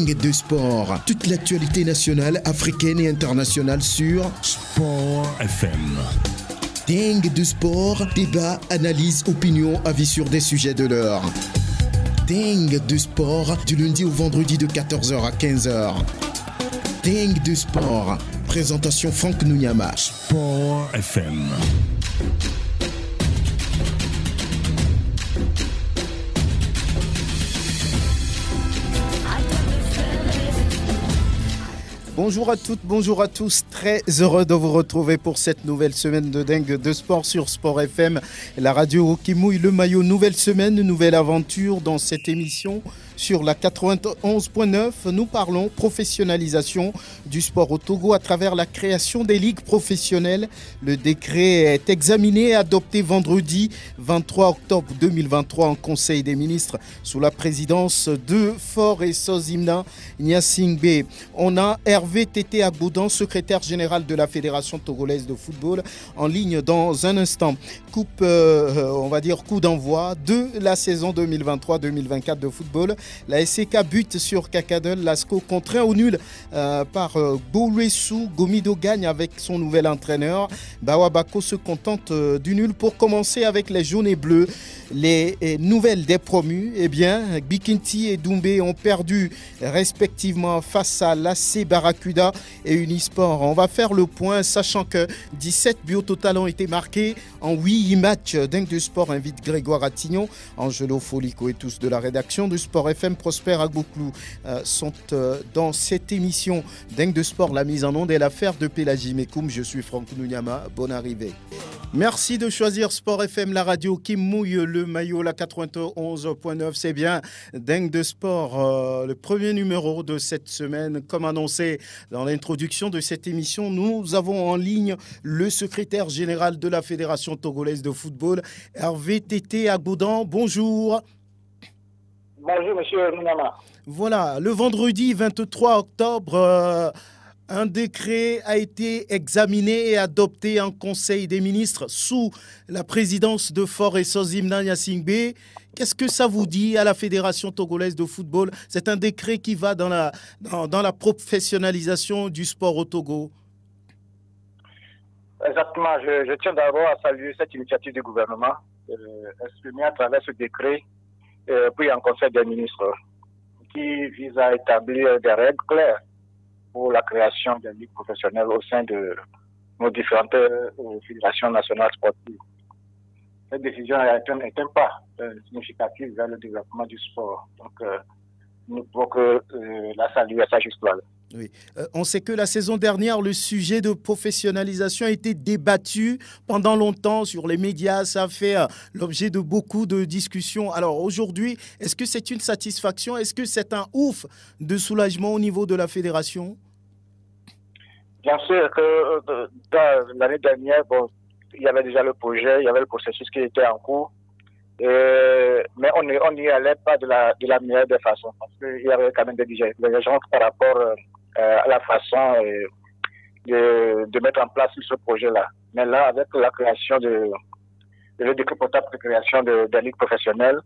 Dingue de sport. Toute l'actualité nationale, africaine et internationale sur Sport FM. Dingue de sport, débat, analyse, opinion, avis sur des sujets de l'heure. Dingue de sport, du lundi au vendredi de 14h à 15h. Dingue de sport, présentation Franck Nounyama. Sport FM. Bonjour à toutes, bonjour à tous, très heureux de vous retrouver pour cette nouvelle semaine de Dingue de sport sur Sport FM, la radio qui mouille le maillot. Nouvelle semaine, nouvelle aventure dans cette émission. Sur la 91.9, nous parlons professionnalisation du sport au Togo à travers la création des ligues professionnelles. Le décret est examiné et adopté vendredi 23 octobre 2023 en Conseil des ministres sous la présidence de Faure et Sozimna Nyasingbe. On a Hervé Tété Agboudan, secrétaire général de la Fédération togolaise de football, en ligne dans un instant. Coup d'envoi de la saison 2023-2024 de football. La SCK bute sur Kakadel, Lasco contraint au nul par Gouresou. Gomido gagne avec son nouvel entraîneur. Bawabako se contente du nul. Pour commencer avec les jaunes et bleus, les nouvelles des promus, Bikinti et Doumbé ont perdu respectivement face à l'AC Barracuda et Unisport. On va faire le point, sachant que 17 buts au total ont été marqués en 8 matchs. Dingue de sport invite Grégoire Attignon, Angelo Folico et tous de la rédaction de Sport FM, Prosper Agbouklou sont dans cette émission. Dingue de sport, la mise en onde est l'affaire de Pélagie Mekoum. Je suis Franck Nounyama, bonne arrivée. Merci de choisir Sport FM, la radio qui mouille le maillot, la 91.9. C'est bien Dingue de sport, le premier numéro de cette semaine. Comme annoncé dans l'introduction de cette émission, nous avons en ligne le secrétaire général de la Fédération togolaise de football, Hervé Tété Agboudan. Bonjour. Bonjour, monsieur Nounyama. Voilà, le vendredi 23 octobre, un décret a été examiné et adopté en Conseil des ministres sous la présidence de Faure et Sozimna Nyasingbe. Qu'est-ce que ça vous dit à la Fédération togolaise de football? C'est un décret qui va dans la professionnalisation du sport au Togo. Exactement. Je tiens d'abord à saluer cette initiative du gouvernement exprimée à travers ce décret puis en Conseil des ministres qui vise à établir des règles claires pour la création des ligues professionnelles au sein de nos différentes fédérations nationales sportives. Cette décision est un pas significatif vers le développement du sport. Donc, nous pouvons que la saluer à sa juste valeur. Oui. On sait que la saison dernière, le sujet de professionnalisation a été débattu pendant longtemps sur les médias. Ça a fait l'objet de beaucoup de discussions. Alors aujourd'hui, est-ce que c'est une satisfaction? Est-ce que c'est un ouf de soulagement au niveau de la fédération? Bien sûr que l'année dernière, il y avait déjà le projet, il y avait le processus qui était en cours. Mais on n'y allait pas de la meilleure des façons parce qu'il y avait quand même des divergences par rapport à la façon de mettre en place ce projet-là. Mais là, avec la création le décret portable de création de ligue professionnelle,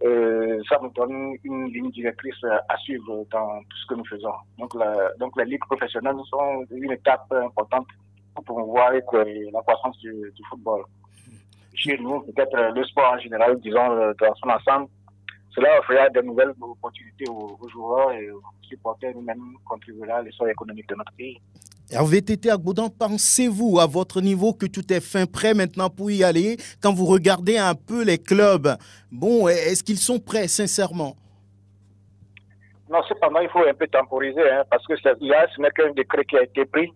ça nous donne une ligne directrice à suivre dans tout ce que nous faisons. Donc les ligues professionnelles sont une étape importante pour promouvoir la croissance du football. Chez nous, peut-être le sport en général, disons, dans son ensemble, cela offrira de nouvelles opportunités aux joueurs et aux supporters, nous-mêmes contribuera à l'essor économique de notre pays. Hervé Tété Agboudan, pensez-vous à votre niveau que tout est fin prêt maintenant pour y aller? Quand vous regardez un peu les clubs, est-ce qu'ils sont prêts, sincèrement? Non, cependant, il faut un peu temporiser, parce que ce n'est qu'un décret qui a été pris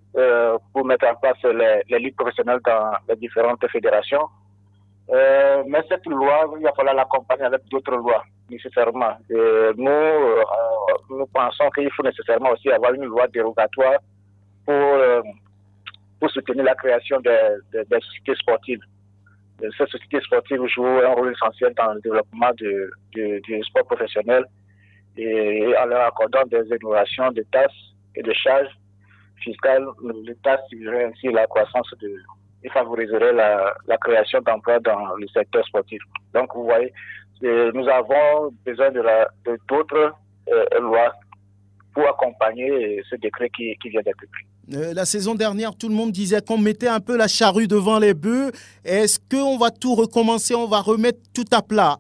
pour mettre en place les ligues professionnelles dans les différentes fédérations. Mais cette loi, il va falloir l'accompagner avec d'autres lois, nécessairement. Nous pensons qu'il faut nécessairement aussi avoir une loi dérogatoire pour soutenir la création des sociétés sportives. Ces sociétés sportives jouent un rôle essentiel dans le développement du sport professionnel et en leur accordant des exonérations de taxes et de charges fiscales, l'État stimulerait ainsi la croissance et favoriserait la création d'emplois dans le secteur sportif. Donc, vous voyez, nous avons besoin de d'autres lois pour accompagner ce décret qui vient d'être pris. La saison dernière, tout le monde disait qu'on mettait un peu la charrue devant les bœufs. Est-ce qu'on va tout recommencer, on va remettre tout à plat?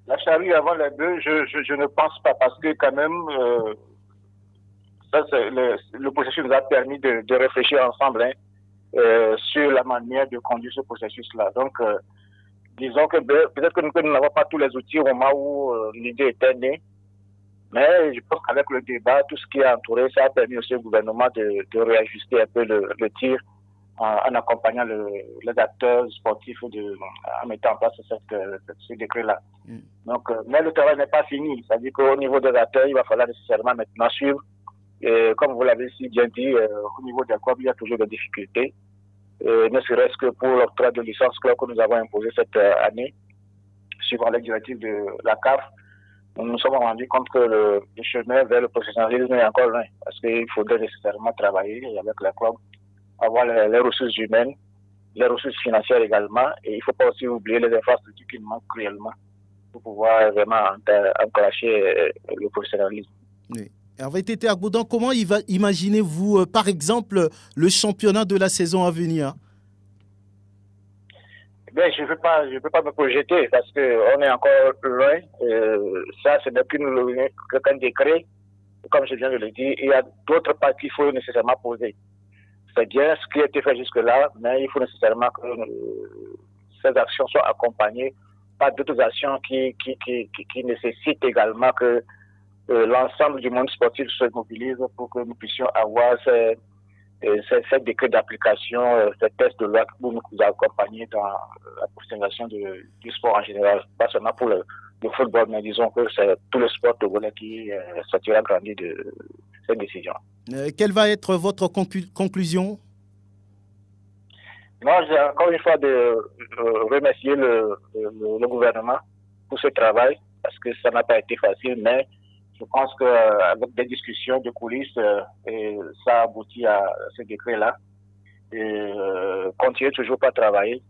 La charrue avant les bœufs, je ne pense pas, parce que quand même, le processus nous a permis de réfléchir ensemble sur la manière de conduire ce processus-là. Donc, disons que peut-être que nous n'avons pas tous les outils au moment où l'idée était née, mais je pense qu'avec le débat, tout ce qui a entouré, ça a permis aussi au gouvernement de réajuster un peu le tir en accompagnant les acteurs sportifs en mettant en place ce décret-là. Donc, mais le travail n'est pas fini. C'est-à-dire qu'au niveau des acteurs, il va falloir nécessairement maintenant suivre. Et comme vous l'avez si bien dit, au niveau des clubs, il y a toujours des difficultés. Ne serait-ce que pour l'octroi de licence club que nous avons imposé cette année, suivant les directives de la CAF, nous nous sommes rendus compte que le chemin vers le professionnalisme est encore loin, parce qu'il faudrait nécessairement travailler avec les clubs, avoir les ressources humaines, les ressources financières également, et il ne faut pas aussi oublier les infrastructures qui manquent cruellement pour pouvoir vraiment enclencher le professionnalisme. Oui. Hervé Tété Agbodon, comment imaginez-vous, par exemple, le championnat de la saison à venir? Ben, je ne veux pas me projeter parce qu'on est encore loin. Ça, ce n'est qu'un décret. Comme je viens de le dire, il y a d'autres pas qu'il faut nécessairement poser. C'est bien ce qui a été fait jusque-là, mais il faut nécessairement que ces actions soient accompagnées par d'autres actions qui nécessitent également que l'ensemble du monde sportif se mobilise pour que nous puissions avoir ces décrets d'application, ces tests de loi pour nous accompagner dans la professionnalisation du sport en général. Pas seulement pour le football, mais disons que c'est tout le sport togolais qui sortira grandi de cette décision. Quelle va être votre conclusion? Moi, j'ai encore une fois de remercier le gouvernement pour ce travail, parce que ça n'a pas été facile, mais je pense qu'avec des discussions de coulisses, ça aboutit à ce décret-là. Continuez toujours pas à travailler.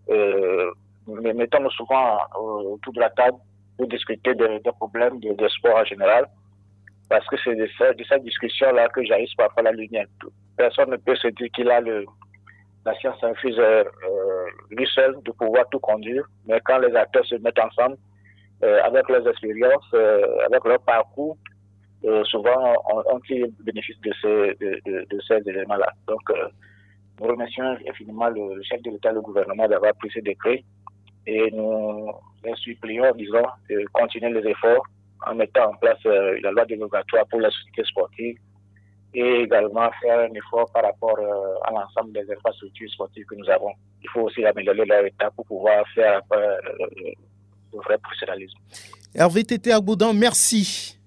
Mais mettons-nous souvent autour de la table pour discuter des problèmes de sport en général. Parce que c'est de cette discussion-là que j'arrive parfois la lumière. Personne ne peut se dire qu'il a la science infuse lui seul de pouvoir tout conduire. Mais quand les acteurs se mettent ensemble, avec leurs expériences, avec leur parcours, souvent on tire bénéfice de ces éléments-là. Donc, nous remercions infiniment le chef de l'État et le gouvernement d'avoir pris ce décret et nous les supplions, disons, de continuer les efforts en mettant en place la loi dérogatoire pour la société sportive et également faire un effort par rapport à l'ensemble des infrastructures sportives que nous avons. Il faut aussi améliorer leur état pour pouvoir faire le vrai professionnalisme. Hervé Tété Agbodon, merci.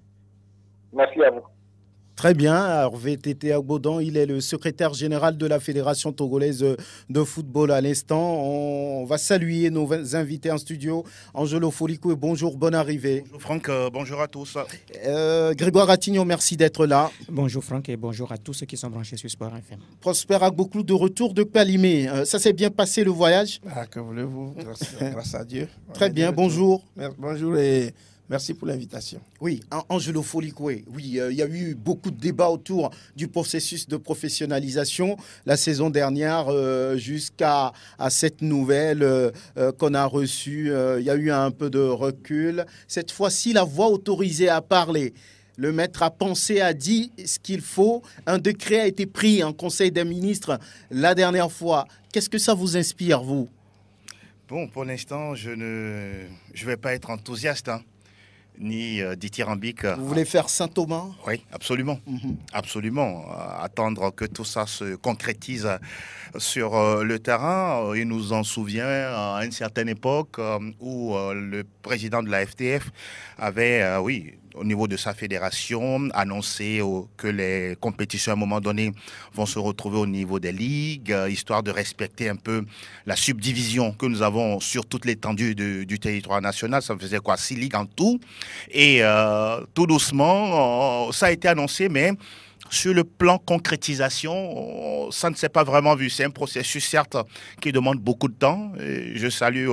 Merci à vous. Très bien, Hervé Tété Agbodon, il est le secrétaire général de la Fédération togolaise de football à l'instant. On va saluer nos invités en studio. Angelo Folicou, bonjour, bonne arrivée. Bonjour Franck, bonjour à tous. Grégoire Ratignon, merci d'être là. Bonjour Franck et bonjour à tous ceux qui sont branchés sur Sport FM. Prosper Agboklou de retour de Palimé. Ça s'est bien passé le voyage? Que voulez-vous, grâce à Dieu. Très bien, bonjour. Bonjour et merci pour l'invitation. Oui, Angelo Folicoué, oui, il y a eu beaucoup de débats autour du processus de professionnalisation la saison dernière jusqu'à cette nouvelle qu'on a reçue. Il y a eu un peu de recul. Cette fois-ci, la voix autorisée à parler. Le maître a pensé, a dit ce qu'il faut. Un décret a été pris en Conseil des ministres la dernière fois. Qu'est-ce que ça vous inspire, vous? Bon, pour l'instant, je vais pas être enthousiaste, ni dithyrambique. Vous voulez faire Saint-Thomas? Oui, absolument. Absolument. Attendre que tout ça se concrétise sur le terrain. Il nous en souvient à une certaine époque où le président de la FTF avait, au niveau de sa fédération, annoncé que les compétitions à un moment donné vont se retrouver au niveau des ligues, histoire de respecter un peu la subdivision que nous avons sur toute l'étendue du territoire national. Ça faisait 6 ligues en tout. Et tout doucement, ça a été annoncé, mais sur le plan concrétisation, ça ne s'est pas vraiment vu. C'est un processus, certes, qui demande beaucoup de temps. Et je salue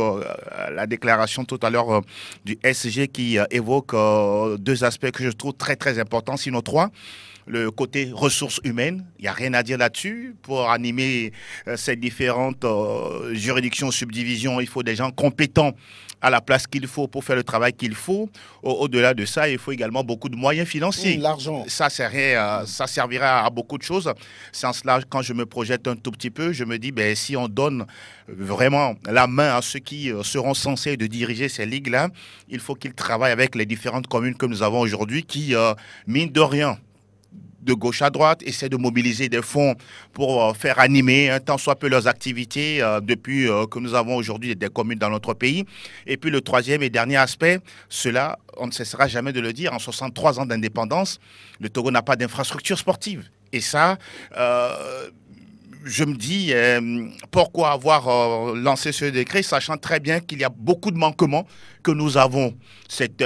la déclaration tout à l'heure du SG qui évoque deux aspects que je trouve très, très importants, sinon trois. Le côté ressources humaines, il n'y a rien à dire là-dessus. Pour animer ces différentes juridictions, subdivisions, il faut des gens compétents à la place qu'il faut pour faire le travail qu'il faut. Au-delà de ça, il faut également beaucoup de moyens financiers. L'argent. Ça servira à beaucoup de choses. C'est en cela, quand je me projette un tout petit peu, je me dis, ben, si on donne vraiment la main à ceux qui seront censés de diriger ces ligues-là, il faut qu'ils travaillent avec les différentes communes que nous avons aujourd'hui qui, mine de rien, de gauche à droite, essaient de mobiliser des fonds pour faire animer un tant soit peu leurs activités depuis que nous avons aujourd'hui des communes dans notre pays. Et puis le troisième et dernier aspect, cela, on ne cessera jamais de le dire, en 63 ans d'indépendance, le Togo n'a pas d'infrastructure sportive. Et ça, je me dis, pourquoi avoir lancé ce décret, sachant très bien qu'il y a beaucoup de manquements que nous avons. C'est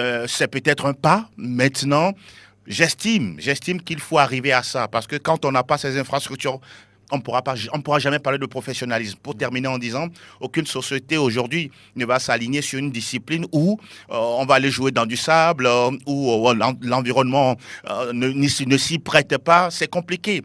peut-être un pas maintenant. J'estime qu'il faut arriver à ça, parce que quand on n'a pas ces infrastructures, on pourra jamais parler de professionnalisme. Pour terminer en disant, aucune société aujourd'hui ne va s'aligner sur une discipline où on va aller jouer dans du sable, où l'environnement ne s'y prête pas. C'est compliqué.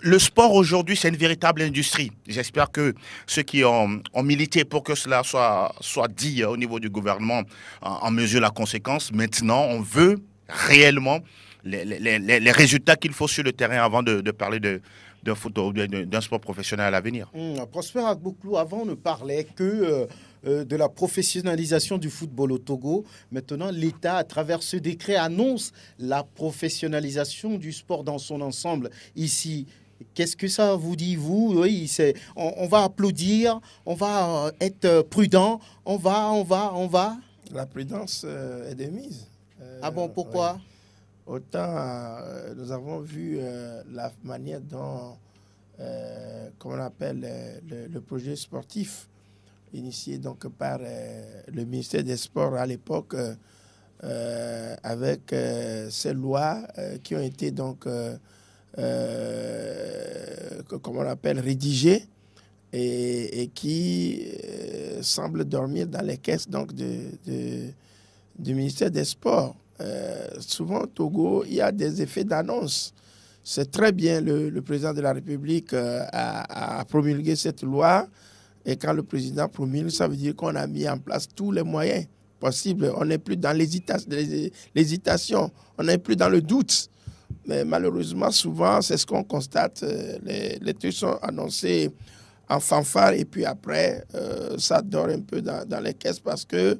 Le sport aujourd'hui, c'est une véritable industrie. J'espère que ceux qui ont milité pour que cela soit dit au niveau du gouvernement en mesurent la conséquence. Maintenant, on veut réellement les résultats qu'il faut sur le terrain avant de parler d'un sport professionnel à l'avenir. Prosper Agboklou, avant, on ne parlait que de la professionnalisation du football au Togo. Maintenant, l'État, à travers ce décret, annonce la professionnalisation du sport dans son ensemble ici. Qu'est-ce que ça vous dit, vous? Oui, on va applaudir, on va être prudent, on va. La prudence est de mise. Ah bon, pourquoi? Oui. Autant nous avons vu la manière dont, comment on appelle, le projet sportif initié donc par le ministère des Sports à l'époque, avec ces lois qui ont été donc, comment on appelle, rédigées et qui semblent dormir dans les caisses donc du ministère des Sports. Souvent au Togo, il y a des effets d'annonce. C'est très bien, le président de la République a promulgué cette loi. Et quand le président promulgue, ça veut dire qu'on a mis en place tous les moyens possibles. On n'est plus dans l'hésitation, on n'est plus dans le doute. Mais malheureusement, souvent, c'est ce qu'on constate. Les trucs sont annoncés en fanfare et puis après, ça dort un peu dans les caisses parce que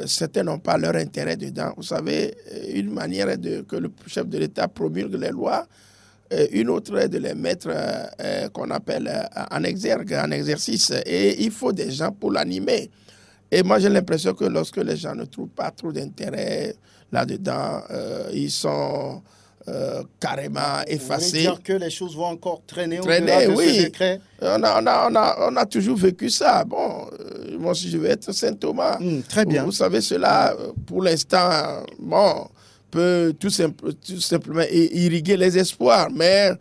certains n'ont pas leur intérêt dedans. Vous savez, une manière est que le chef de l'État promulgue les lois, une autre est de les mettre, qu'on appelle en exergue, en exercice. Et il faut des gens pour l'animer. Et moi, j'ai l'impression que lorsque les gens ne trouvent pas trop d'intérêt là-dedans, ils sont carrément effacés. Vous voulez dire que les choses vont encore traîner au-delà de ce décret? On a toujours vécu ça. Bon, moi, si je vais être Saint Thomas, très bien. Vous savez, cela, pour l'instant, bon, peut tout simplement irriguer les espoirs. Mais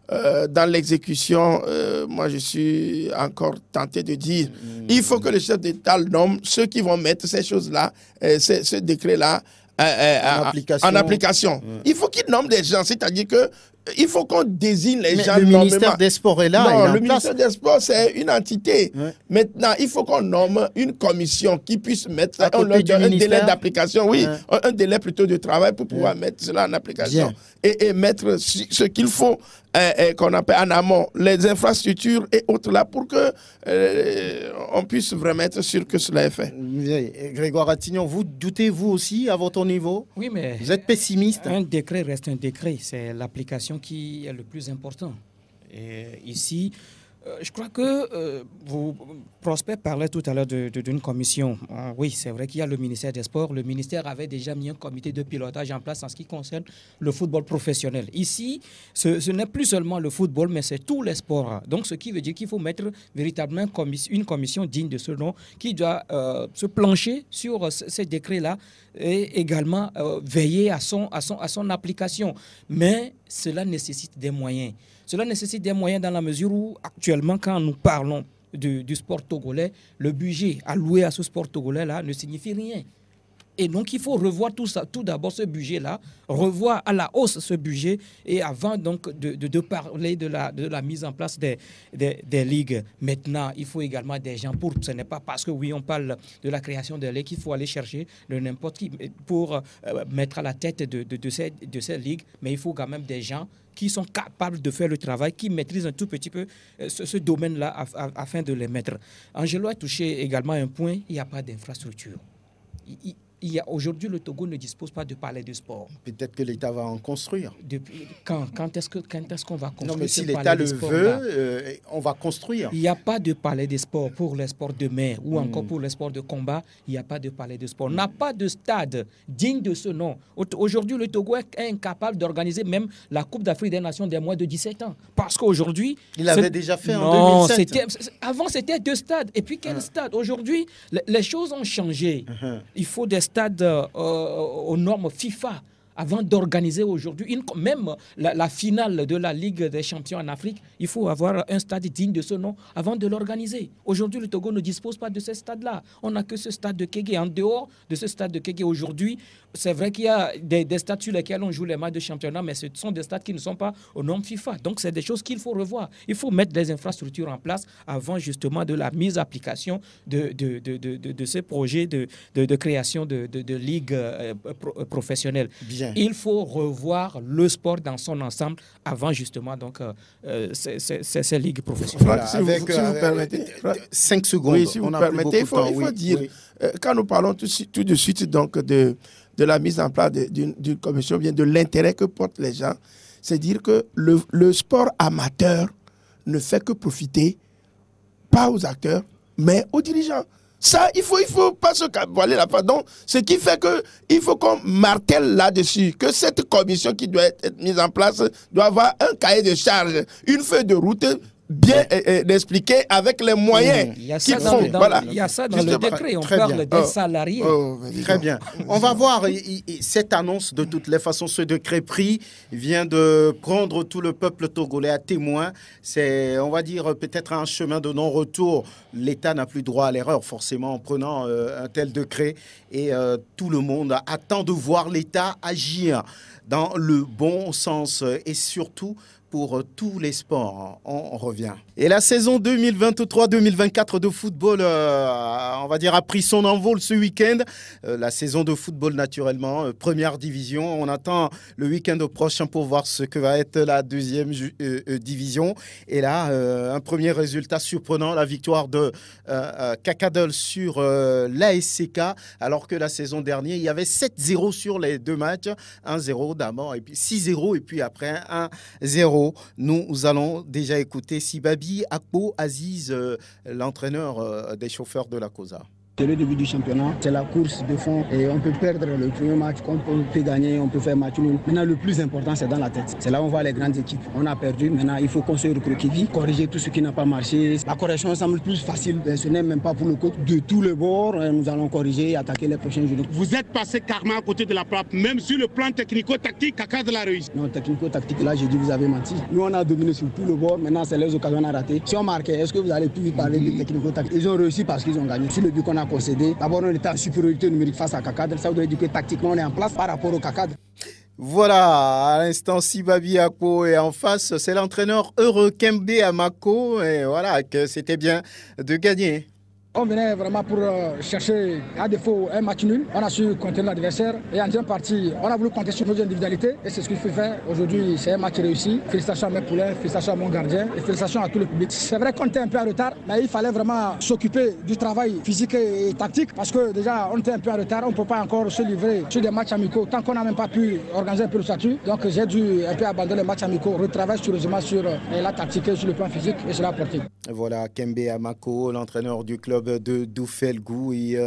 dans l'exécution, moi, je suis encore tenté de dire, il faut que le chef d'État nomme ceux qui vont mettre ces choses-là, ce décret-là, en application. Il faut qu'il nomme des gens, c'est-à-dire que il faut qu'on désigne les gens. Le ministère des Sports est là. Non, le ministère des Sports, c'est une entité. Ouais. Maintenant, il faut qu'on nomme une commission qui puisse mettre un délai d'application, oui, un délai plutôt de travail pour pouvoir mettre cela en application et mettre ce qu'il faut, qu'on appelle en amont, les infrastructures et autres là, pour que on puisse vraiment être sûr que cela est fait. Grégoire Attignon, vous doutez-vous aussi à votre niveau? Oui, mais vous êtes pessimiste. Un décret reste un décret, c'est l'application qui est le plus important. Et ici, je crois que Prosper parlait tout à l'heure d'une commission. Oui, c'est vrai qu'il y a le ministère des Sports. Le ministère avait déjà mis un comité de pilotage en place en ce qui concerne le football professionnel. Ici, ce n'est plus seulement le football, mais c'est tous les sports. Donc, ce qui veut dire qu'il faut mettre véritablement une commission digne de ce nom qui doit se plancher sur ces décrets-là et également veiller à son application. Mais cela nécessite des moyens. Cela nécessite des moyens dans la mesure où, actuellement, quand nous parlons du sport togolais, le budget alloué à ce sport togolais-là ne signifie rien. Et donc, il faut revoir tout ça, tout d'abord ce budget-là, revoir à la hausse ce budget, et avant donc de parler de la mise en place des ligues. Maintenant, il faut également des gens pour, ce n'est pas parce que oui, on parle de la création des ligues qu'il faut aller chercher de n'importe qui pour mettre à la tête de ces ligues, mais il faut quand même des gens qui sont capables de faire le travail, qui maîtrisent un tout petit peu ce domaine-là afin de les mettre. Angelo a touché également un point, il n'y a pas d'infrastructure. Aujourd'hui, le Togo ne dispose pas de palais de sport. Peut-être que l'État va en construire. Quand est-ce qu'on va construire? Non, mais si l'État le veut, on va construire. Il n'y a pas de palais de sport pour les sports de mer ou encore pour les sports de combat. Il n'y a pas de palais de sport. On n'a pas de stade digne de ce nom. Aujourd'hui, le Togo est incapable d'organiser même la Coupe d'Afrique des Nations des moins de 17 ans. Parce qu'aujourd'hui... Il l'avait déjà fait en 2007. Avant, c'était 2 stades. Et puis, quel stade? Aujourd'hui, les choses ont changé. Il faut des stade aux normes FIFA avant d'organiser aujourd'hui, même la finale de la Ligue des champions en Afrique, il faut avoir un stade digne de ce nom avant de l'organiser. Aujourd'hui, le Togo ne dispose pas de ce stade-là. On n'a que ce stade de Kégué. En dehors de ce stade de Kégué, aujourd'hui, c'est vrai qu'il y a des stades sur lesquels on joue les matchs de championnat, mais ce sont des stades qui ne sont pas aux normes FIFA. Donc, c'est des choses qu'il faut revoir. Il faut mettre des infrastructures en place avant justement de la mise en application de ces projets de création de ligues professionnelles. Bien. Il faut revoir le sport dans son ensemble avant justement donc ces ligues professionnelles. Voilà, si vous permettez, 5 secondes. Oui, si vous permettez, il faut dire, quand nous parlons tout de suite donc de la mise en place d'une commission, bien de l'intérêt que portent les gens, c'est dire que le sport amateur ne fait que profiter, pas aux acteurs, mais aux dirigeants. Ça, il faut pas se voiler la face. Donc, ce qui fait qu'il faut qu'on martèle là-dessus, que cette commission qui doit être mise en place doit avoir un cahier de charge, une feuille de route bien expliqué avec les moyens qu'ils font. Il y a ça dans le décret, on parle des salariés. Très bien. On va voir cette annonce. De toutes les façons, ce décret pris vient de prendre tout le peuple togolais à témoin. C'est, on va dire, peut-être un chemin de non-retour. L'État n'a plus droit à l'erreur, forcément, en prenant un tel décret. Et tout le monde attend de voir l'État agir dans le bon sens et surtout pour tous les sports. On revient. Et la saison 2023-2024 de football, on va dire, a pris son envol ce week-end. La saison de football, naturellement, première division. On attend le week-end prochain pour voir ce que va être la deuxième division. Et là, un premier résultat surprenant, la victoire de Kakadol sur l'ASCK, alors que la saison dernière, il y avait 7-0 sur les 2 matchs. 1-0 d'abord, et puis 6-0, et puis après 1-0. Nous allons déjà écouter Sibabi Akpo Aziz, l'entraîneur des chauffeurs de la COSA. C'est le début du championnat, c'est la course de fond et on peut perdre le premier match, on peut gagner, on peut faire match nul. Maintenant, le plus important, c'est dans la tête. C'est là où on voit les grandes équipes. On a perdu, maintenant il faut construire le croquis, corriger tout ce qui n'a pas marché. La correction semble plus facile, ce n'est même pas pour le coach. De tous les bords, nous allons corriger et attaquer les prochains jours. Vous êtes passé carrément à côté de la plaque, même sur le plan technico-tactique, Kakadol a réussi. Non, technico-tactique, là j'ai dit vous avez menti. Nous on a dominé sur tout le bord, maintenant c'est les occasions à rater. Si on marquait, est-ce que vous allez plus vite parler de technico-tactique? Ils ont réussi parce qu'ils ont gagné. Sur le but qu'on a concédé, d'abord on était en supériorité numérique face à Kakadol, ça veut dire que tactiquement on est en place par rapport au Kakadol. Voilà, à l'instant, Sibabi Akpo est en face, c'est l'entraîneur Heureux Kembe Amako, et voilà, que c'était bien de gagner. On venait vraiment pour chercher, à défaut, un match nul. On a su contenir l'adversaire. Et en deuxième partie, on a voulu compter sur nos individualités. Et c'est ce qu'il faut faire. Aujourd'hui, c'est un match réussi. Félicitations à mes poulains, félicitations à mon gardien et félicitations à tout le public. C'est vrai qu'on était un peu en retard, mais il fallait vraiment s'occuper du travail physique et tactique. Parce que déjà, on était un peu en retard. On ne peut pas encore se livrer sur des matchs amicaux tant qu'on n'a même pas pu organiser un peu le statut. Donc j'ai dû un peu abandonner les matchs amicaux, retravailler sérieusement sur la tactique et sur le plan physique. Et cela a porté. Voilà, Kembe Amako, l'entraîneur du club de Doufelgou, et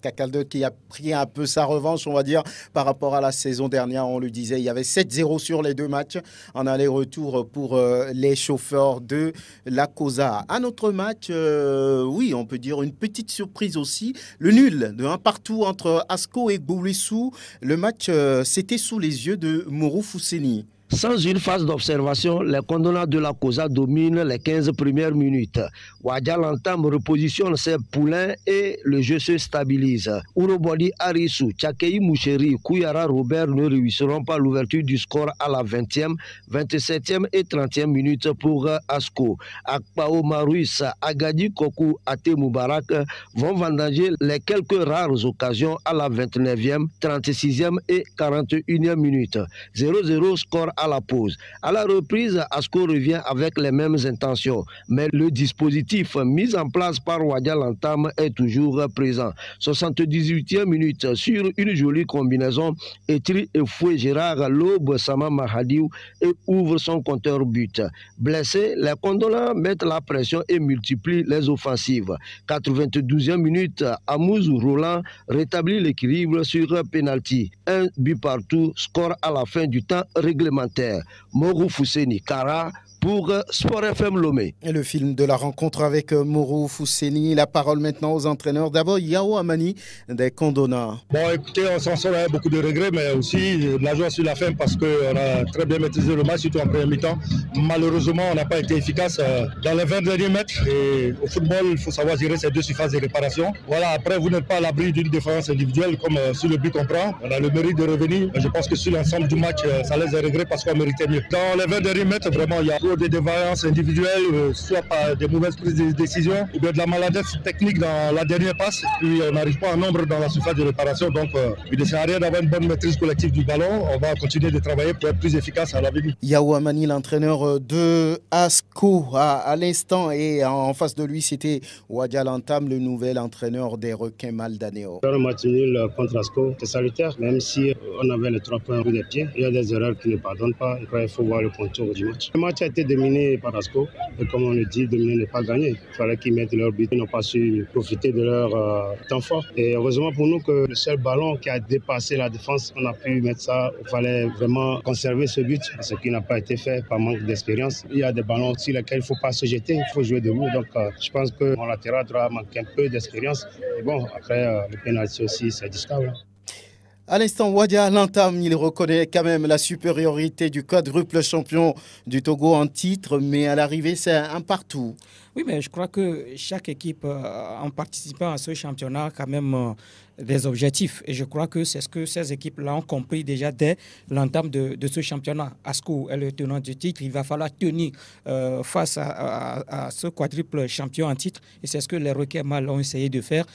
Kakadol qui a pris un peu sa revanche, on va dire, par rapport à la saison dernière. On le disait, il y avait 7-0 sur les 2 matchs en aller-retour pour les chauffeurs de la COSA. Un autre match, oui, on peut dire une petite surprise aussi, le nul de 1 partout entre Asko et Gourissou. Le match, c'était sous les yeux de Mourou Fousseni. Sans une phase d'observation, les condonnats de la Cosa dominent les 15 premières minutes. Wadja l'entame repositionne ses poulains et le jeu se stabilise. Urobodi Arissou, Tchakei Moucheri, Kouyara Robert ne réussiront pas l'ouverture du score à la 20e, 27e et 30e minute pour Asko. Akpao Marouis, Agadi Kokou, Ate Moubarak vont vendanger les quelques rares occasions à la 29e, 36e et 41e minute. 0-0 score à la pause. À la reprise, Asko revient avec les mêmes intentions, mais le dispositif mis en place par Wadja l'entame est toujours présent. 78e minute sur une jolie combinaison, Etri et Foué Gérard l'aube Sama Mahadiou et ouvre son compteur but. Blessés, les condolents mettent la pression et multiplient les offensives. 92e minute, Amouz Roland rétablit l'équilibre sur penalty. Un but partout, score à la fin du temps réglementaire. Morou Fousseni Kara pour Sport FM Lomé. Et le film de la rencontre avec Morou Fousseni. La parole maintenant aux entraîneurs. D'abord, Yao Amani des Condona. Bon, écoutez, on s'en sort avec beaucoup de regrets, mais aussi de la joie sur la fin parce qu'on a très bien maîtrisé le match, surtout en première mi-temps. Malheureusement, on n'a pas été efficace dans les 20 derniers mètres. Et au football, il faut savoir gérer ces deux surfaces de réparation. Voilà, après, vous n'êtes pas à l'abri d'une défense individuelle comme sur le but qu'on prend. On a le mérite de revenir. Je pense que sur l'ensemble du match, ça laisse des regrets parce qu'on méritait mieux. Dans les 20 derniers mètres, vraiment, il y a des défaillances individuelles, soit par des mauvaises prises de décision ou bien de la maladresse technique dans la dernière passe. Puis on n'arrive pas en nombre dans la surface de réparation. Donc il ne sert à rien d'avoir une bonne maîtrise collective du ballon. On va continuer de travailler pour être plus efficace à l'avenir. Yao Amani, l'entraîneur de Asko à l'instant, et en face de lui c'était Wadja l'entame, le nouvel entraîneur des Requins Maldaneo. Faire un match nul contre Asko, c'est salutaire, même si on avait les 3 points au bout des pieds. Il y a des erreurs qui ne pardonnent pas. Il faut voir le contour du match. Le match a été dominé par Asko, et comme on le dit, dominer n'est pas gagner. Il fallait qu'ils mettent leur but, ils n'ont pas su profiter de leur temps fort. Et heureusement pour nous que le seul ballon qui a dépassé la défense, on a pu mettre ça. Il fallait vraiment conserver ce but, ce qui n'a pas été fait par manque d'expérience. Il y a des ballons sur lesquels il ne faut pas se jeter, il faut jouer debout. Donc je pense que mon latéral doit manquer un peu d'expérience. Et bon, après le pénalty aussi, c'est discutable. À l'instant, Wadja l'entame, il reconnaît quand même la supériorité du quadruple champion du Togo en titre, mais à l'arrivée, c'est un partout. Oui, mais je crois que chaque équipe, en participant à ce championnat, a quand même des objectifs. Et je crois que c'est ce que ces équipes-là ont compris déjà dès l'entame de ce championnat. Asko est le tenant du titre. Il va falloir tenir face à ce quadruple champion en titre. Et c'est ce que les Requins Mal ont essayé de faire.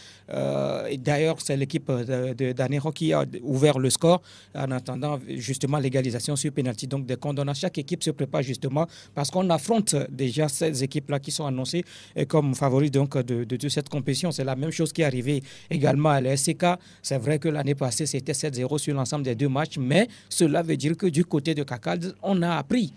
Et d'ailleurs, c'est l'équipe d'Anero qui a ouvert le score en attendant justement l'égalisation sur pénalty. Donc, des condamnats. Chaque équipe se prépare justement parce qu'on affronte déjà ces équipes-là qui sont annoncées comme favoris donc, de cette compétition. C'est la même chose qui est arrivée également à l'ASC. C'est vrai que l'année passée, c'était 7-0 sur l'ensemble des 2 matchs, mais cela veut dire que du côté de Kakad, on a appris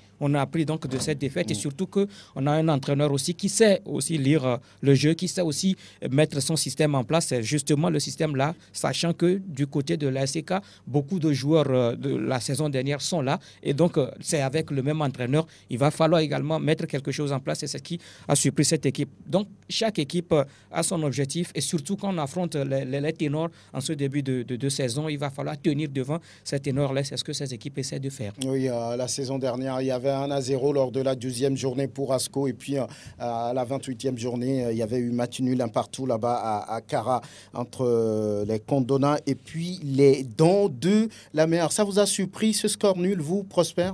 donc de cette défaite et surtout qu'on a un entraîneur aussi qui sait aussi lire le jeu, qui sait aussi mettre son système en place. C'est justement le système-là, sachant que du côté de l'ASK, beaucoup de joueurs de la saison dernière sont là et donc c'est avec le même entraîneur. Il va falloir également mettre quelque chose en place et c'est ce qui a surpris cette équipe. Donc chaque équipe a son objectif et surtout quand on affronte les ténors en ce début de saison, il va falloir tenir devant ces ténors-là. C'est ce que ces équipes essaient de faire. Oui, la saison dernière, il y avait 1-0 lors de la 12e journée pour Asko et puis à la 28e journée, il y avait eu match nul un partout là-bas à Kara entre les Condona et puis les Dons de la Mer. Ça vous a surpris ce score nul, vous, Prosper?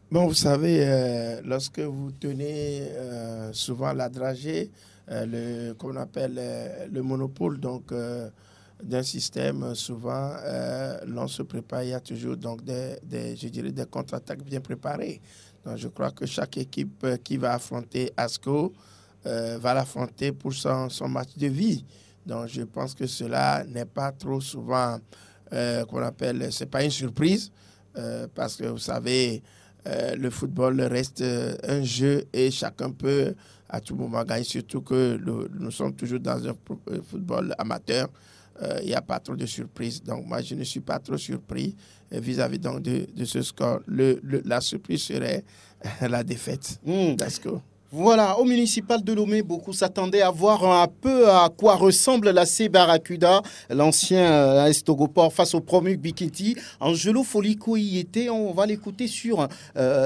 Bon, vous savez, lorsque vous tenez souvent la dragée, qu'on appelle le monopole, donc d'un système, souvent l'on se prépare, il y a toujours donc des contre-attaques bien préparées. Donc je crois que chaque équipe qui va affronter Asko va l'affronter pour son match de vie. Donc je pense que cela n'est pas trop souvent qu'on appelle, c'est pas une surprise parce que vous savez, le football reste un jeu et chacun peut à tout moment gagner, surtout que nous sommes toujours dans un football amateur. Il n'y a pas trop de surprises. Donc, moi, je ne suis pas trop surpris vis-à-vis donc de ce score. La surprise serait la défaite d'Asko. Voilà, au municipal de Lomé, beaucoup s'attendaient à voir un peu à quoi ressemble l'AC Barracuda, l'ancien AS Togoport face au promu Bikinti. Angelo Folico y était, on va l'écouter sur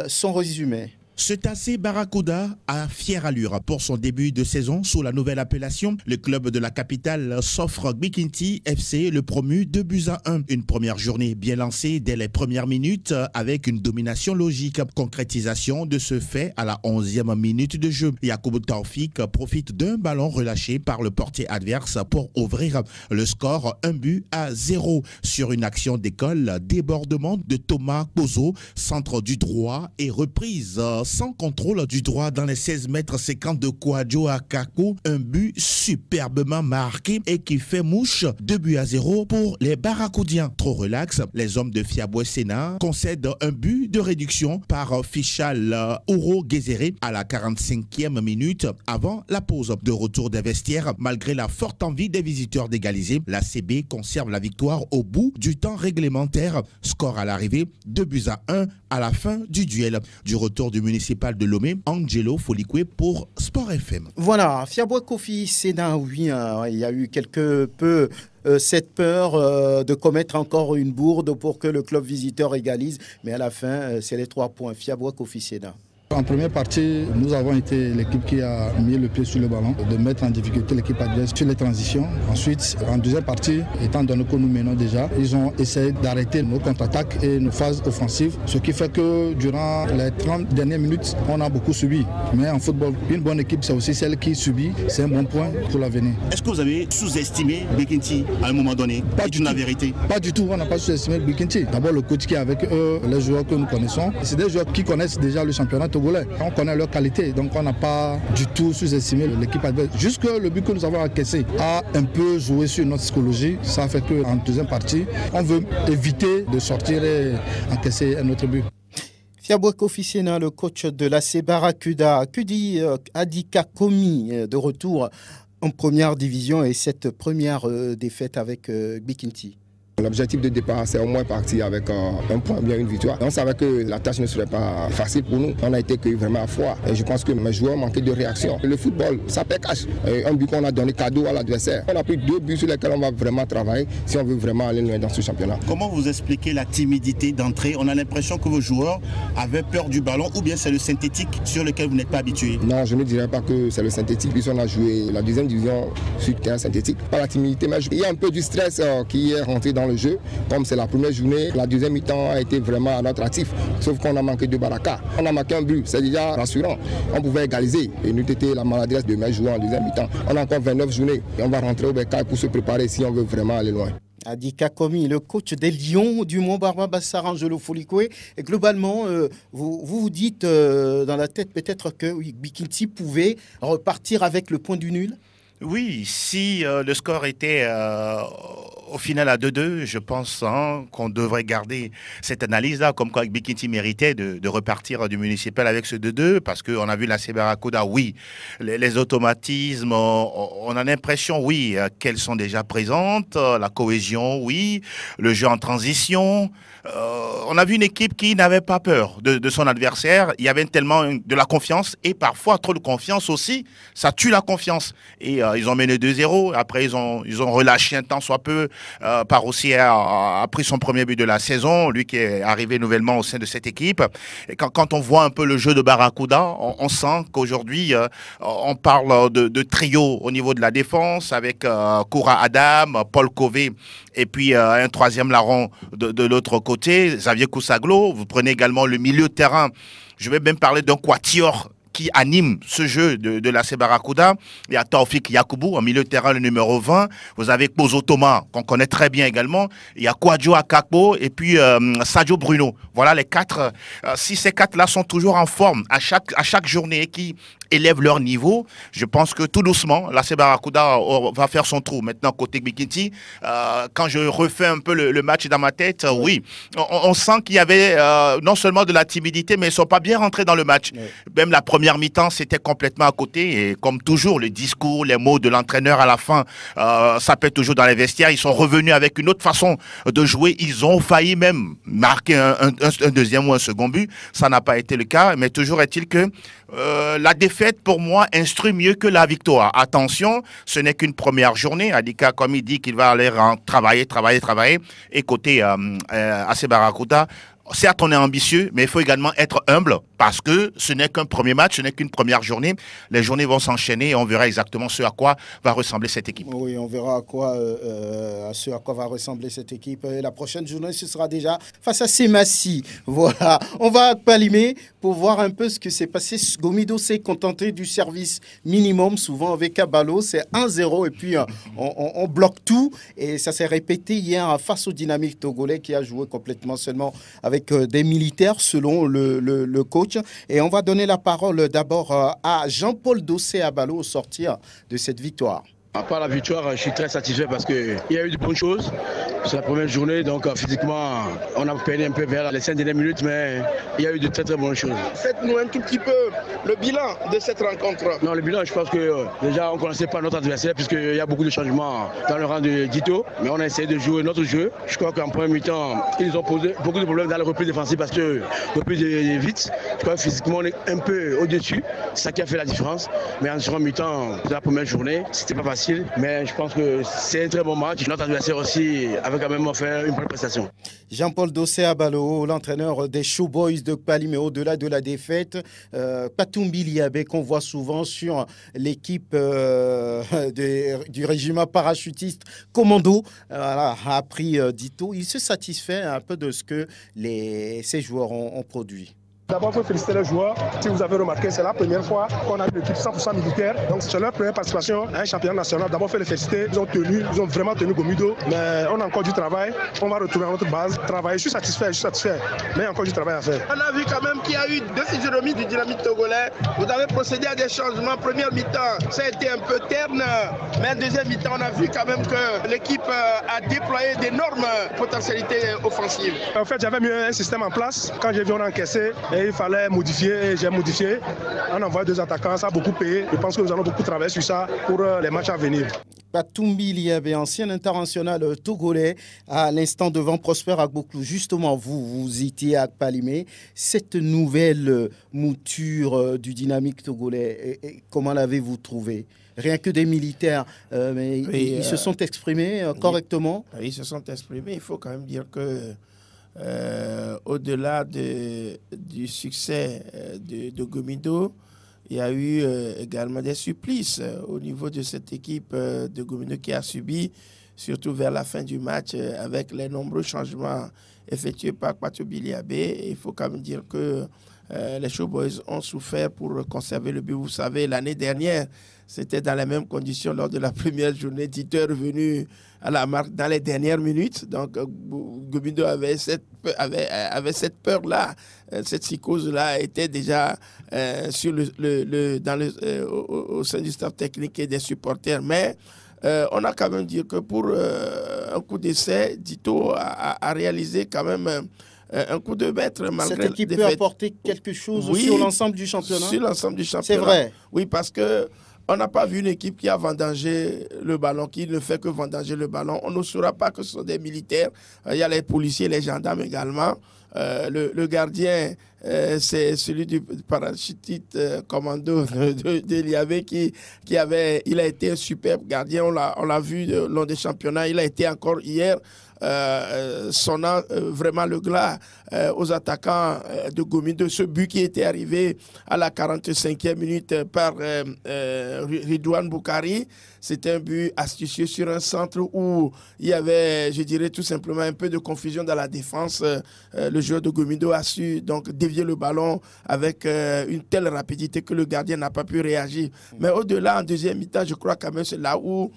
son résumé. Cet AC Barracuda a fière allure pour son début de saison sous la nouvelle appellation. Le club de la capitale s'offre Bikinti FC, le promu 2-1. Une première journée bien lancée dès les premières minutes avec une domination logique. Concrétisation de ce fait à la 11e minute de jeu. Yacoub Taoufik profite d'un ballon relâché par le portier adverse pour ouvrir le score 1-0 sur une action d'école. Débordement de Thomas Pozo, centre du droit et reprise sans contrôle du droit dans les 16 mètres 50 de Kwadjo Akako. Un but superbement marqué et qui fait mouche. 2-0 pour les Barracoudiens. Trop relax, les hommes de Fiaboué Sénat concèdent un but de réduction par Fichal Ouro Gezere à la 45e minute avant la pause. De retour des vestiaires, malgré la forte envie des visiteurs d'égaliser, la CB conserve la victoire au bout du temps réglementaire. Score à l'arrivée, 2-1 à la fin du duel. Du retour du municipal de Lomé, Angelo Folikwe pour Sport FM. Voilà, Fiaboué Kofi Sénat, oui, il y a eu quelque peu cette peur de commettre encore une bourde pour que le club visiteur égalise, mais à la fin, c'est les 3 points. Fiaboué Kofi Sénat. En première partie, nous avons été l'équipe qui a mis le pied sur le ballon, de mettre en difficulté l'équipe adverse sur les transitions. Ensuite, en deuxième partie, étant donné que nous menons déjà, ils ont essayé d'arrêter nos contre-attaques et nos phases offensives, ce qui fait que durant les 30 dernières minutes, on a beaucoup subi. Mais en football, une bonne équipe, c'est aussi celle qui subit. C'est un bon point pour l'avenir. Est-ce que vous avez sous-estimé Bikinti à un moment donné? Pas du tout. La vérité. Pas du tout, on n'a pas sous-estimé Bikinti. D'abord, le coach qui est avec eux, les joueurs que nous connaissons, c'est des joueurs qui connaissent déjà le championnat togolais. On connaît leur qualité, donc on n'a pas du tout sous-estimé l'équipe adverse. Juste que le but que nous avons encaissé a un peu joué sur notre psychologie. Ça fait qu'en deuxième partie, on veut éviter de sortir et encaisser un autre but. Fiaboué Kofi Sénat, le coach de l'AC Barracuda, que dit Adika Komi de retour en première division et cette première défaite avec Bikinti? L'objectif de départ, c'est au moins partir avec un point, bien une victoire. On savait que la tâche ne serait pas facile pour nous. On a été cueillis vraiment à froid. Et je pense que mes joueurs manquaient de réaction. Le football, ça paie cash. Un but qu'on a donné cadeau à l'adversaire. On a pris 2 buts sur lesquels on va vraiment travailler si on veut vraiment aller loin dans ce championnat. Comment vous expliquez la timidité d'entrée? On a l'impression que vos joueurs avaient peur du ballon ou bien c'est le synthétique sur lequel vous n'êtes pas habitué? Non, je ne dirais pas que c'est le synthétique puisqu'on a joué la deuxième division sur terrain synthétique. Pas la timidité, mais il y a un peu du stress qui est rentré dans le jeu. Comme c'est la première journée, la deuxième mi-temps a été vraiment à notre actif. Sauf qu'on a manqué de baraka. On a marqué un but, c'est déjà rassurant. On pouvait égaliser. Et nous, c'était la maladresse de mes joueurs en deuxième mi-temps. On a encore 29 journées et on va rentrer au Bécaye pour se préparer si on veut vraiment aller loin. Adika Komi, le coach des Lions du Mont-Barba Bassar, Angelo Folikwe. Et globalement, vous dites dans la tête peut-être que Bikinti pouvait repartir avec le point du nul? Oui, si le score était au final à 2-2, je pense qu'on devrait garder cette analyse-là, comme quoi Bikinti méritait de repartir du municipal avec ce 2-2, parce qu'on a vu la Barracuda, oui, les automatismes, on a l'impression, oui, qu'elles sont déjà présentes, la cohésion, oui, le jeu en transition. On a vu une équipe qui n'avait pas peur de son adversaire. Il y avait tellement de la confiance et parfois trop de confiance aussi. Ça tue la confiance. Et ils ont mené 2-0. Après, ils ont relâché un temps soit peu. Parossi a pris son premier but de la saison, lui qui est arrivé nouvellement au sein de cette équipe. Et quand on voit un peu le jeu de Barracuda, on sent qu'aujourd'hui, on parle de trio au niveau de la défense avec Koura Adam, Paul Cové et puis un troisième larron de l'autre côté, Xavier Koussaglo. Vous prenez également le milieu de terrain. Je vais même parler d'un quatuor qui anime ce jeu de la Barracuda. Il y a Taoufik Yakoubou, en milieu de terrain, le numéro 20. Vous avez Pozo Thomas, qu'on connaît très bien également. Il y a Kwadjo Akakbo et puis Sadio Bruno. Voilà les 4. Si ces 4-là sont toujours en forme à chaque journée, qui élèvent leur niveau, je pense que tout doucement, la Barracuda va faire son trou. Maintenant, côté Bikinti, quand je refais un peu le match dans ma tête, oui, on sent qu'il y avait non seulement de la timidité, mais ils ne sont pas bien rentrés dans le match. Oui. Même la première mi-temps, c'était complètement à côté. Et comme toujours, le discours, les mots de l'entraîneur à la fin, ça pète toujours dans les vestiaires. Ils sont revenus avec une autre façon de jouer. Ils ont failli même marquer un deuxième ou un second but. Ça n'a pas été le cas. Mais toujours est-il que la défaite défaite, pour moi, instruit mieux que la victoire. Attention, ce n'est qu'une première journée. Adika, comme il dit qu'il va aller travailler. Et côté AC Barracuda, certes, on est ambitieux, mais il faut également être humble parce que ce n'est qu'un premier match, ce n'est qu'une première journée. Les journées vont s'enchaîner et on verra exactement ce à quoi va ressembler cette équipe. Oui, on verra à ce à quoi va ressembler cette équipe. Et la prochaine journée, ce sera déjà face à Semassi. Voilà, on va à Palimé pour voir un peu ce que s'est passé. Gomido s'est contenté du service minimum, souvent avec Abalo, c'est 1-0 et puis on bloque tout. Et ça s'est répété hier face au Dynamique togolais qui a joué complètement seulement avec des militaires selon le coach. Et on va donner la parole d'abord à Jean-Paul Dossé Abalo au sortir de cette victoire. À part la victoire, je suis très satisfait parce qu'il y a eu de bonnes choses. C'est la première journée, donc physiquement, on a perdu un peu vers les 5 dernières minutes, mais il y a eu de très très bonnes choses. Faites-nous un tout petit peu le bilan de cette rencontre. Non, le bilan, je pense que déjà on ne connaissait pas notre adversaire puisqu'il y a beaucoup de changements dans le rang de Guito, mais on a essayé de jouer notre jeu. Je crois qu'en premier mi-temps, ils ont posé beaucoup de problèmes dans le repli défensif parce que le repli est vite. Je crois que physiquement, on est un peu au-dessus. C'est ça qui a fait la différence. Mais en second mi-temps, c'est la première journée, c'était pas facile. Mais je pense que c'est un très bon match. Notre adversaire aussi avait quand même fait une bonne prestation. Jean-Paul Dossé Abalo, l'entraîneur des Showboys de Palimé, au-delà de la défaite. Patumbi Liabé, qu'on voit souvent sur l'équipe du régiment parachutiste Commando, a pris Dito. Il se satisfait un peu de ce que ces joueurs ont produit. D'abord, il faut féliciter les joueurs. Si vous avez remarqué, c'est la première fois qu'on a une équipe 100% militaire. Donc, c'est leur première participation à un championnat national. D'abord, il faut les féliciter. Ils ont vraiment tenu Gomido. Mais on a encore du travail. On va retrouver à notre base. Travailler. Je suis satisfait. Mais il y a encore du travail à faire. On a vu quand même qu'il y a eu 2 physionomies du Dynamique togolais. Vous avez procédé à des changements. Première mi-temps, ça a été un peu terne. Mais deuxième mi-temps, on a vu quand même que l'équipe a déployé d'énormes potentialités offensives. En fait, j'avais mis un système en place. Quand j'ai vu, on a encaissé. Et il fallait modifier, j'ai modifié. On envoie 2 attaquants, ça a beaucoup payé. Je pense que nous allons beaucoup travailler sur ça pour les matchs à venir. Patumbi Liabé, ancien international togolais, à l'instant devant Prosper Agboklou. Justement, vous étiez à Palimé. Cette nouvelle mouture du Dynamique togolais, comment l'avez-vous trouvé ? Rien que des militaires, mais ils se sont exprimés correctement. Ils se sont exprimés. Il faut quand même dire que au-delà du succès de Gomido, il y a eu également des supplices au niveau de cette équipe de Gomido qui a subi, surtout vers la fin du match, avec les nombreux changements effectués par Patumbi Liabé. Il faut quand même dire que les Showboys ont souffert pour conserver le but. Vous savez, l'année dernière, c'était dans les mêmes conditions lors de la première journée. Tito est revenu à la marque dans les dernières minutes. Donc, Gomido avait cette peur-là. Cette psychose-là était déjà au sein du staff technique et des supporters. Mais on a quand même dit que pour un coup d'essai, Tito a réalisé quand même un coup de maître. Cette équipe peut apporter quelque chose sur l'ensemble du championnat. Sur l'ensemble du championnat. C'est vrai. Oui, parce que on n'a pas vu une équipe qui a vendangé le ballon, qui ne fait que vendanger le ballon. On ne saura pas que ce sont des militaires. Il y a les policiers, les gendarmes également. Le gardien, c'est celui du parachutiste commando de Liabé il a été un superbe gardien. On l'a vu lors des championnats. Il a été encore hier sonnant vraiment le glas aux attaquants de Gomido. Ce but qui était arrivé à la 45e minute par Ridouane Boukari, c'était un but astucieux sur un centre où il y avait, je dirais tout simplement, un peu de confusion dans la défense. Le joueur de Gomido a su donc dévier le ballon avec une telle rapidité que le gardien n'a pas pu réagir. Mais au-delà, en deuxième mi-temps, je crois quand même c'est là où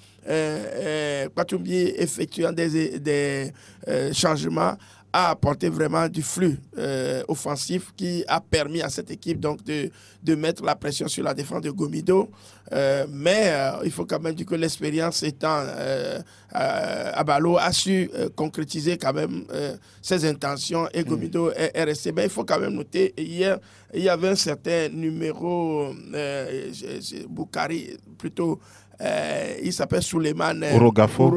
Patumbi, effectuant des changements, a apporté vraiment du flux offensif qui a permis à cette équipe donc de mettre la pression sur la défense de Gomido. Mais il faut quand même dire que l'expérience étant Abalo a su concrétiser quand même ses intentions et Gomido est resté. Mais il faut quand même noter, hier, il y avait un certain numéro, Boukari, plutôt, il s'appelle Souleymane Orogafo,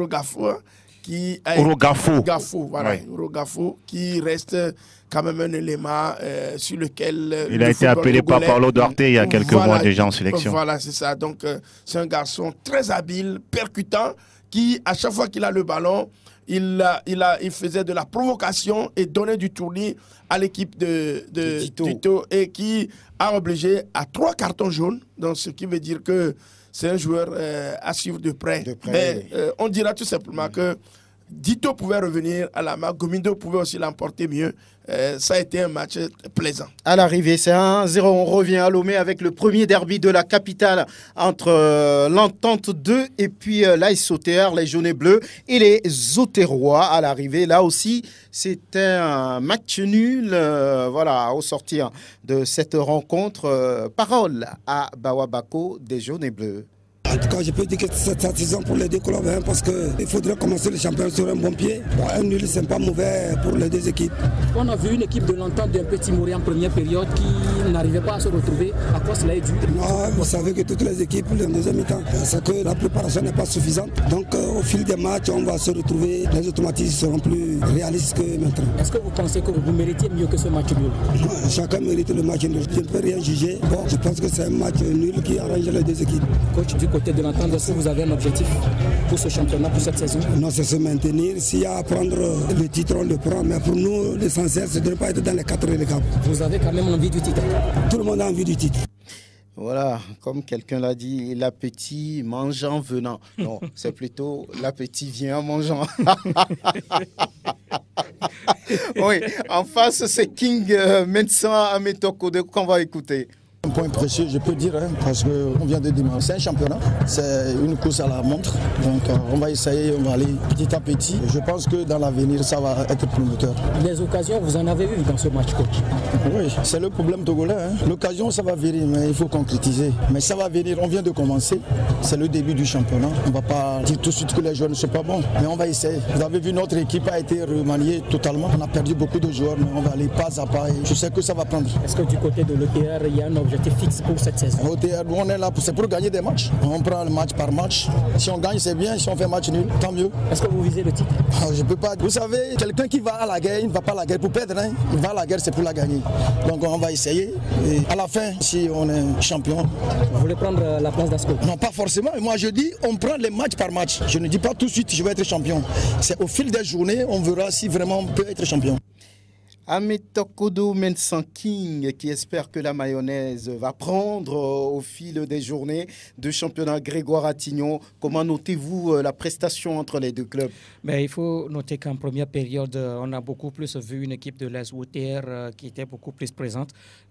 qui a Urogafo, voilà, ouais. Urogafo, qui reste quand même un élément sur lequel il a été appelé par Paulo Duarte il y a quelques mois déjà en sélection. Voilà, c'est ça. Donc c'est un garçon très habile, percutant, qui à chaque fois qu'il a le ballon, il faisait de la provocation et donnait du tournis à l'équipe de Tito, et qui a obligé à 3 cartons jaunes. Donc ce qui veut dire que c'est un joueur à suivre de près. Mais on dira tout simplement que Dito pouvait revenir à la main, Gomido pouvait aussi l'emporter mieux. Ça a été un match plaisant. À l'arrivée, c'est 1-0. On revient à Lomé avec le premier derby de la capitale entre l'Entente 2 et puis l'AS Auxerre, les jaunes et bleus et les Auxerrois. À l'arrivée, là aussi, c'était un match nul. Voilà, au sortir de cette rencontre, parole à Bawabako des jaunes et bleus. En tout cas, je peux dire que c'est satisfaisant pour les deux clubs parce qu'il faudrait commencer le championnat sur un bon pied. Bon, un nul, ce n'est pas mauvais pour les deux équipes. On a vu une équipe de l'Entente d'un petit Mouri en première période qui n'arrivait pas à se retrouver. À quoi cela est dû? Non, vous savez que toutes les équipes, en deuxième mi-temps, c'est que la préparation n'est pas suffisante. Donc, au fil des matchs, on va se retrouver. Les automatismes seront plus réalistes que maintenant. Est-ce que vous pensez que vous méritez mieux que ce match nul? Non, chacun mérite le match nul. Je ne peux rien juger. Bon, je pense que c'est un match nul qui arrange les deux équipes. Coach, du côté de l'Entente, est-ce que vous avez un objectif pour ce championnat, pour cette saison? Non, c'est se maintenir. S'il y a à prendre le titre, on le prend. Mais pour nous, l'essentiel, c'est de ne pas être dans les 4 relégables. Vous avez quand même envie du titre? Tout le monde a envie du titre. Voilà, comme quelqu'un l'a dit, l'appétit mange en venant. Non, c'est plutôt l'appétit vient en mangeant. Oui, en face, c'est King Mensa Ametoko qu'on va écouter. Un point précieux, je peux dire, parce qu'on vient de démarrer. C'est un championnat, c'est une course à la montre. Donc on va essayer, on va aller petit à petit. Je pense que dans l'avenir, ça va être promoteur. Les occasions, vous en avez eu dans ce match, coach? Oui, c'est le problème togolais. L'occasion, ça va venir, mais il faut concrétiser. Mais ça va venir, on vient de commencer. C'est le début du championnat. On ne va pas dire tout de suite que les joueurs ne sont pas bons, mais on va essayer. Vous avez vu, notre équipe a été remaniée totalement. On a perdu beaucoup de joueurs, mais on va aller pas à pas. Et je sais que ça va prendre. Est-ce que du côté de l'ETR, il y a un objectif fixe pour cette saison? OTR, on est là, c'est pour gagner des matchs. On prend le match par match. Si on gagne, c'est bien. Si on fait match nul, tant mieux. Est-ce que vous visez le titre? Je peux pas. Vous savez, quelqu'un qui va à la guerre, il ne va pas à la guerre pour perdre. Il va à la guerre, c'est pour la gagner. Donc on va essayer. Et à la fin, si on est champion. Vous voulez prendre la place d'Asco? Non, pas forcément. Moi, je dis, on prend les matchs par match. Je ne dis pas tout de suite, je vais être champion. C'est au fil des journées, on verra si vraiment on peut être champion. Ametokodo Mensan King qui espère que la mayonnaise va prendre au fil des journées de championnat. Grégoire Attignon, comment notez-vous la prestation entre les deux clubs? Mais il faut noter qu'en première période, on a beaucoup plus vu une équipe de l'AS Auxerre qui était beaucoup plus présente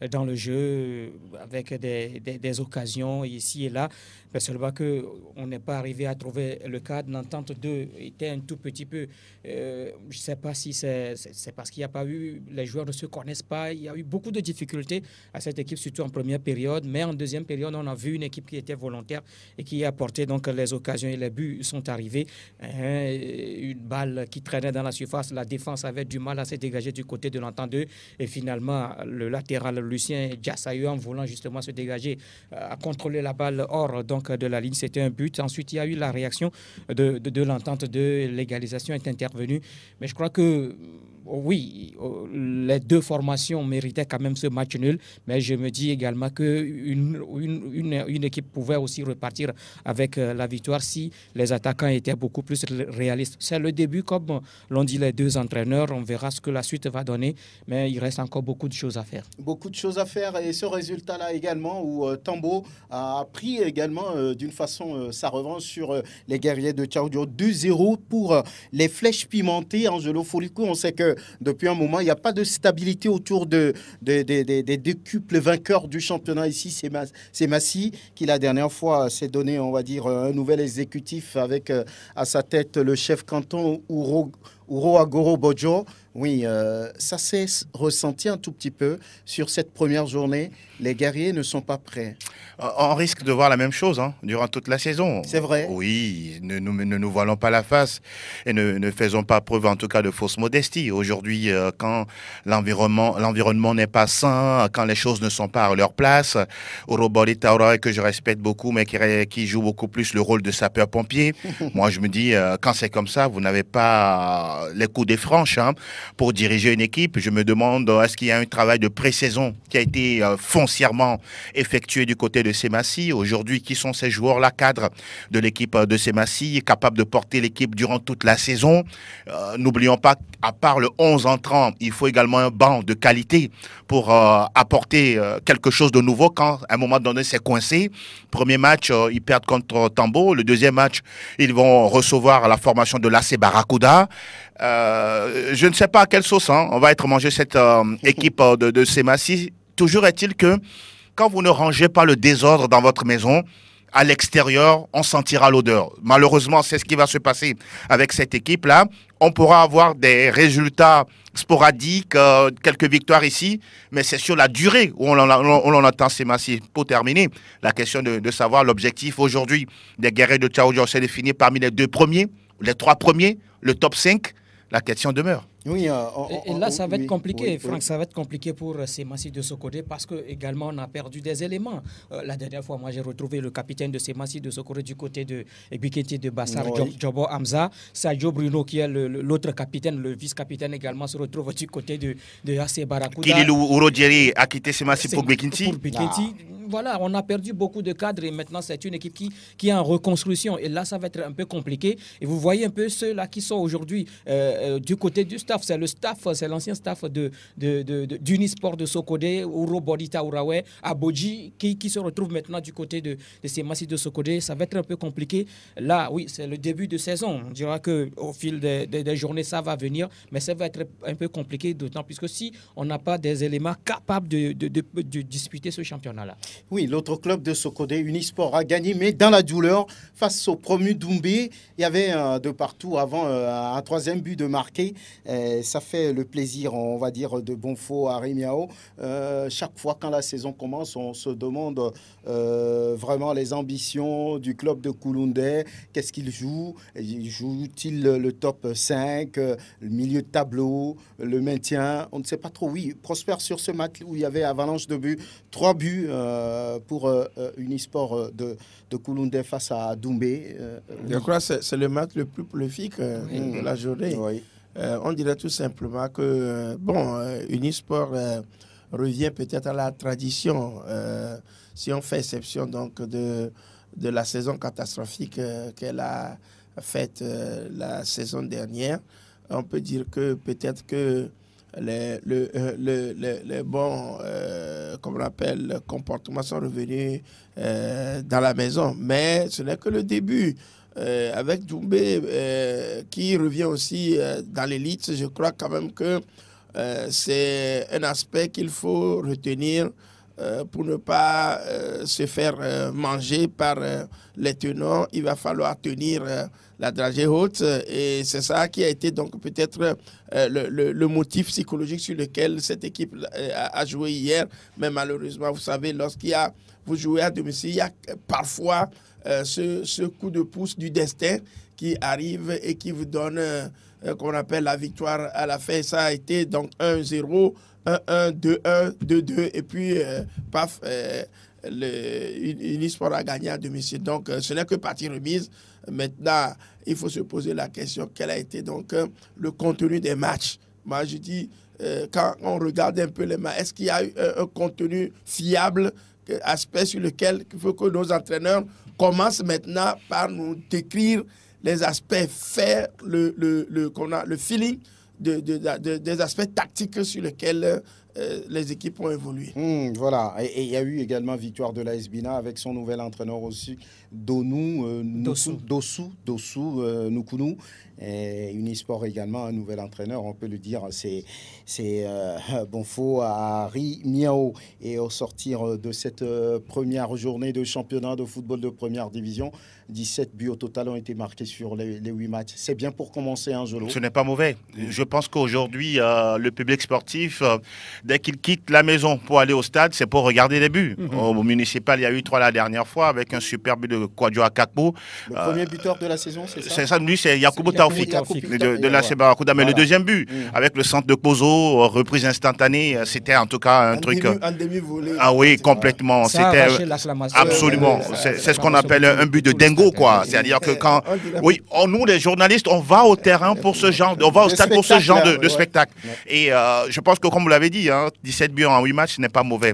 dans le jeu avec des occasions ici et là. Mais seulement qu'on n'est pas arrivé à trouver le cadre. L'Entente 2 était un tout petit peu... je ne sais pas si c'est parce qu'il n'y a pas eu... Les joueurs ne se connaissent pas. Il y a eu beaucoup de difficultés à cette équipe, surtout en première période. Mais en deuxième période, on a vu une équipe qui était volontaire et qui a apporté donc les occasions et les buts sont arrivés. Une balle qui traînait dans la surface. La défense avait du mal à se dégager du côté de l'Entente 2. Et finalement, le latéral Lucien Diassayo, en voulant justement se dégager, a contrôlé la balle hors donc, de la ligne. C'était un but. Ensuite, il y a eu la réaction de l'Entente 2. L'égalisation est intervenue. Mais je crois que oui, les deux formations méritaient quand même ce match nul, mais je me dis également qu'une équipe pouvait aussi repartir avec la victoire si les attaquants étaient beaucoup plus réalistes. C'est le début, comme l'ont dit les deux entraîneurs, on verra ce que la suite va donner, mais il reste encore beaucoup de choses à faire. Beaucoup de choses à faire et ce résultat-là également où Tambo a pris également d'une façon sa revanche sur les guerriers de Tchaoudio. 2-0 pour les flèches pimentées. Angelo Folico, on sait que depuis un moment, il n'y a pas de stabilité autour des décuples vainqueurs du championnat. Ici, c'est Massy qui, la dernière fois, s'est donné, on va dire, un nouvel exécutif avec à sa tête le chef canton Uro Agoro Bojo. Oui, ça s'est ressenti un tout petit peu sur cette première journée. Les guerriers ne sont pas prêts. On risque de voir la même chose durant toute la saison. C'est vrai. Oui, ne nous voilons pas la face et ne faisons pas preuve en tout cas de fausse modestie. Aujourd'hui, quand l'environnement n'est pas sain, quand les choses ne sont pas à leur place, Urobori Traoré, que je respecte beaucoup, mais qui joue beaucoup plus le rôle de sapeur-pompier. Moi, je me dis, quand c'est comme ça, vous n'avez pas les coups des franches pour diriger une équipe. Je me demande, est-ce qu'il y a un travail de pré-saison qui a été foncièrement effectué du côté de Semassi? Aujourd'hui, qui sont ces joueurs-là, cadres de l'équipe de Semassi, capables de porter l'équipe durant toute la saison? N'oublions pas, à part le 11 entrant, il faut également un banc de qualité pour apporter quelque chose de nouveau quand, à un moment donné, c'est coincé. Premier match, ils perdent contre Tambo. Le deuxième match, ils vont recevoir la formation de l'AC Barracuda. Je ne sais pas à quelle sauce on va être mangé cette équipe de Semassi. Toujours est-il que quand vous ne rangez pas le désordre dans votre maison, à l'extérieur, on sentira l'odeur. Malheureusement, c'est ce qui va se passer avec cette équipe-là. On pourra avoir des résultats sporadiques, quelques victoires ici, mais c'est sur la durée où on en attend Semassi. Pour terminer, la question de savoir l'objectif aujourd'hui des guerriers de Tchao, c'est de finir parmi les 2 premiers, les 3 premiers, le top 5. La question demeure. Oui, et là, ça va être compliqué, Franck, ça va être compliqué pour Semassi de Sokodé parce que également on a perdu des éléments. La dernière fois, moi, j'ai retrouvé le capitaine de Semassi de Sokodé du côté de Ebiketi de Bassar, Jobo Hamza. Sadio Bruno, qui est l'autre capitaine, le vice-capitaine également, se retrouve du côté de AC Barracuda. Kililou Urodjeri a quitté Semassi pour Bekenti. Voilà, on a perdu beaucoup de cadres et maintenant c'est une équipe qui est en reconstruction. Et là, ça va être un peu compliqué. Et vous voyez un peu ceux-là qui sont aujourd'hui du côté du staff. C'est le staff, c'est l'ancien staff d'Unisport de Sokodé, Urobori Traoré, Aboji, qui se retrouve maintenant du côté de Semassi de Sokodé. Ça va être un peu compliqué. Là, oui, c'est le début de saison. On dira qu'au fil des journées, ça va venir. Mais ça va être un peu compliqué, d'autant plus que si on n'a pas des éléments capables de disputer ce championnat-là. Oui, l'autre club de Sokodé, Unisport, a gagné, mais dans la douleur, face au promu Doumbé. Il y avait de partout avant un 3e but de marqué. Ça fait le plaisir, on va dire, de Bonfo à Rémiao. Chaque fois quand la saison commence, on se demande vraiment les ambitions du club de Kouloundé. Qu'est-ce qu'il joue? Joue-t-il le top 5, le milieu de tableau, le maintien? On ne sait pas trop. Oui, prospère sur ce match où il y avait avalanche de buts. 3 buts pour Unisport de Kouloundé face à Doumbé. Je crois que c'est le match le plus prolifique de la journée. Oui. On dirait tout simplement que Unisport revient peut-être à la tradition, si on fait exception donc de la saison catastrophique qu'elle a faite la saison dernière. On peut dire que peut-être que les bons, comme on appelle, comportements sont revenus dans la maison. Mais ce n'est que le début. Avec Doumbé qui revient aussi dans l'élite, je crois quand même que c'est un aspect qu'il faut retenir pour ne pas se faire manger par les tenants. Il va falloir tenir la dragée haute et c'est ça qui a été donc peut-être le motif psychologique sur lequel cette équipe a joué hier. Mais malheureusement, vous savez, vous jouez à domicile, il y a parfois ce coup de pouce du destin qui arrive et qui vous donne, qu'on appelle la victoire à la fin. Ça a été donc 1-0, 1-1, 2-1, 2-2 et puis paf, Unisport a gagné à domicile. Donc ce n'est que partie remise. Maintenant, il faut se poser la question, quel a été donc le contenu des matchs? Moi, je dis, quand on regarde un peu les matchs, est-ce qu'il y a eu un contenu fiable, aspect sur lequel il faut que nos entraîneurs commencent maintenant par nous décrire les aspects faits, le feeling des aspects tactiques sur lesquels les équipes ont évolué. Voilà, et il y a eu également victoire de l'AS Bina avec son nouvel entraîneur aussi, Dossou Nukunu. Et Unisport également, un nouvel entraîneur, on peut le dire, c'est Bonfo Harry Miao. Et au sortir de cette première journée de championnat de football de première division, 17 buts au total ont été marqués sur les 8 matchs. C'est bien pour commencer, Angelo. Ce n'est pas mauvais. Je pense qu'aujourd'hui, le public sportif, dès qu'il quitte la maison pour aller au stade, c'est pour regarder les buts. Au municipal, il y a eu 3 la dernière fois avec un super but de Kwadjo Akakpo. Le premier buteur de la saison, c'est ça? C'est ça, lui, c'est Yakubu Taoufik de la Barakuda. Mais le deuxième but, avec le centre de Pozo, reprise instantanée, c'était en tout cas un truc... Un demi-volé. Ah oui, complètement. C'était absolument. C'est ce qu'on appelle un but de dingo, quoi. C'est-à-dire que quand... Oui, nous, les journalistes, on va au terrain pour ce genre... On va au stade pour ce genre de spectacle. Et je pense que, comme vous l'avez dit, 17 buts en 8 matchs, ce n'est pas mauvais.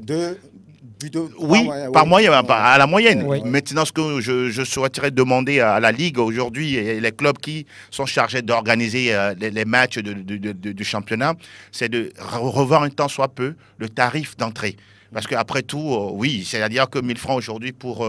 Oui, par moyen, à la moyenne. Oui. Maintenant, ce que je souhaiterais demander à la Ligue aujourd'hui et les clubs qui sont chargés d'organiser les matchs du championnat, c'est de revoir un tant soit peu le tarif d'entrée. Parce qu'après tout, oui, c'est-à-dire que 1000 francs aujourd'hui pour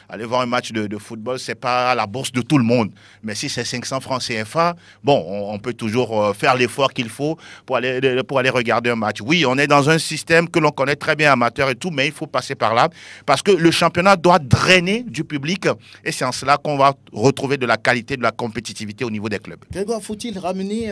aller voir un match de football, c'est pas la bourse de tout le monde. Mais si c'est 500 francs CFA, bon, on peut toujours faire l'effort qu'il faut pour aller regarder un match. Oui, on est dans un système que l'on connaît très bien, amateur et tout, mais il faut passer par là. Parce que le championnat doit drainer du public et c'est en cela qu'on va retrouver de la qualité, de la compétitivité au niveau des clubs. Grégoire, faut-il ramener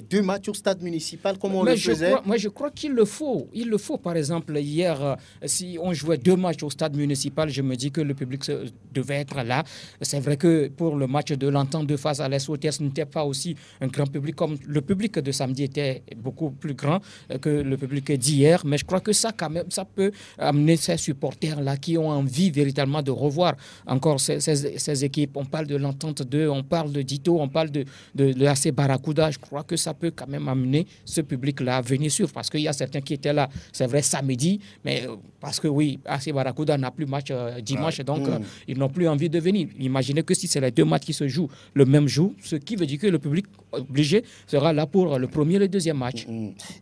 2 matchs au stade municipal comme on le faisait? Moi, je crois qu'il le faut. Il le faut, par exemple. Hier, si on jouait 2 matchs au stade municipal, je me dis que le public devait être là. C'est vrai que pour le match de l'Entente de face à l'SOTR, ce n'était pas aussi un grand public comme le public de samedi était beaucoup plus grand que le public d'hier. Mais je crois que ça, quand même, ça peut amener ces supporters-là qui ont envie véritablement de revoir encore ces équipes. On parle de l'Entente 2, on parle de Dito, on parle de l'AC Barakuda. Je crois que ça peut quand même amener ce public-là à venir suivre parce qu'il y a certains qui étaient là, c'est vrai, samedi. Mais parce que oui, AC Barakuda n'a plus match dimanche, donc ils n'ont plus envie de venir. Imaginez que si c'est les 2 matchs qui se jouent le même jour, ce qui veut dire que le public obligé sera là pour le premier et le deuxième match.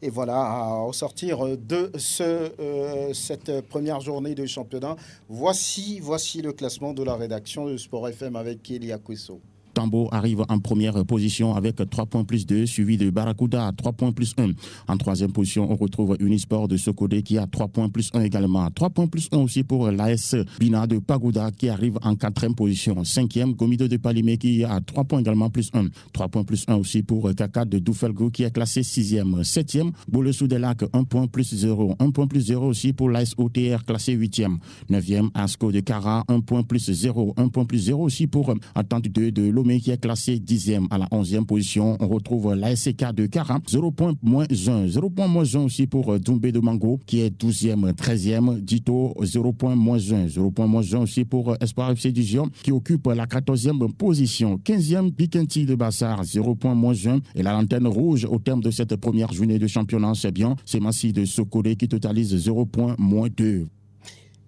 Et voilà, au sortir de cette première journée de championnat, voici le classement de la rédaction de Sport FM avec Kelly Akweso. Tambo arrive en première position avec 3 points plus 2, suivi de Barakuda à 3 points plus 1. En troisième position, on retrouve Unisport de Sokodé qui a 3 points plus 1 également. 3 points plus 1 aussi pour l'AS Bina de Pagoda qui arrive en 4e position. 5e, Gomido de Palimé qui a 3 points également plus 1. 3 points plus 1 aussi pour Kaka de Doufelgo qui est classé 6e. 7e, Boulessou des Lacs, 1 point plus 0. 1 point plus 0 aussi pour l'AS OTR classé 8e. 9e, Asco de Cara, 1 point plus 0. 1 point plus 0 aussi pour Attente 2 de l'Omé qui est classé 10e. À la 11e position, on retrouve l'ASK de Cara, 0 point moins 1. 0 point moins 1 aussi pour Doumbé de Mango qui est 12e. 13e, Dito, 0 point moins 1. 0 point moins 1 aussi pour Espoir FC Dijon qui occupe la 14e position. 15e, Bikenti de Bassar, 0 point moins 1. Et la lanterne rouge au terme de cette première journée de championnat, c'est bien, c'est Massi de Sokodé qui totalise 0 point moins 2.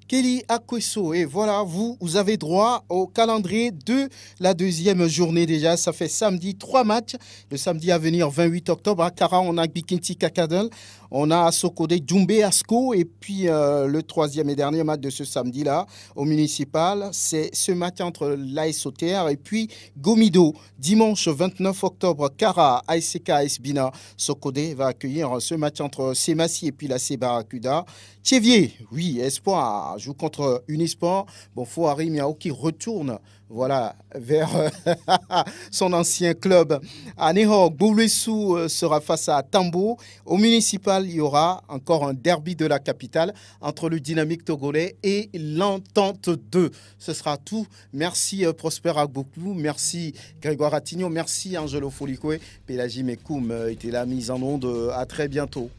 Kelly Akweso, et voilà, vous avez droit au calendrier de la deuxième journée déjà. Ça fait samedi 3 matchs. Le samedi à venir, 28 octobre, à Kara, on a Bikinti Kakadel, on a Sokodé, Doumbé, Asco, et puis le 3e et dernier match de ce samedi-là, au municipal, c'est ce match entre l'ASOTR et puis Gomido. Dimanche 29 octobre, Kara, ASK, AS Bina, Sokodé va accueillir ce match entre Semassi et puis la Barakuda. Tchévier, oui, Espoir joue contre Unisport. Bonfo Harry Miao qui retourne vers son ancien club. À Nehog, Boulessou sera face à Tambo. Au municipal, il y aura encore un derby de la capitale entre le Dynamique togolais et l'Entente 2. Ce sera tout. Merci Prosper Agboklou, merci Grégoire Attignon, merci Angelo Folikwe. Pélagie Mekoum était la mise en onde. À très bientôt.